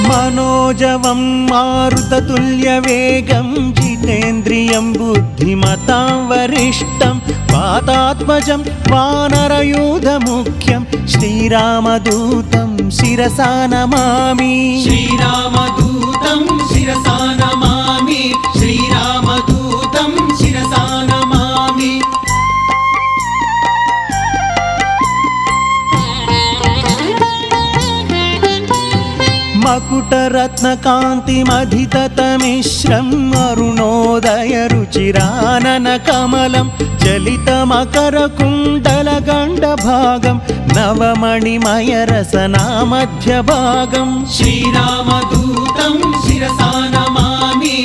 मनोजवं मारुततुल्यवेगं जितेन्द्रियं बुद्धिमतां वरिष्ठं वातात्मजं वानरयूथमुख्यं श्रीरामदूतं शिरसा नमामि। श्रीरामदूतं शिरसा नमामि। श्रीरामदूतं शिरसा नमामि। मकुटरत्नकान्तिमधिततमिश्रम् अरुणोदयरुचिराननकमलं चलितमकरकुण्डलगण्डभागं नवमणिमयरसनामध्यभागम्। श्रीरामदूतं शिरसा नमामि।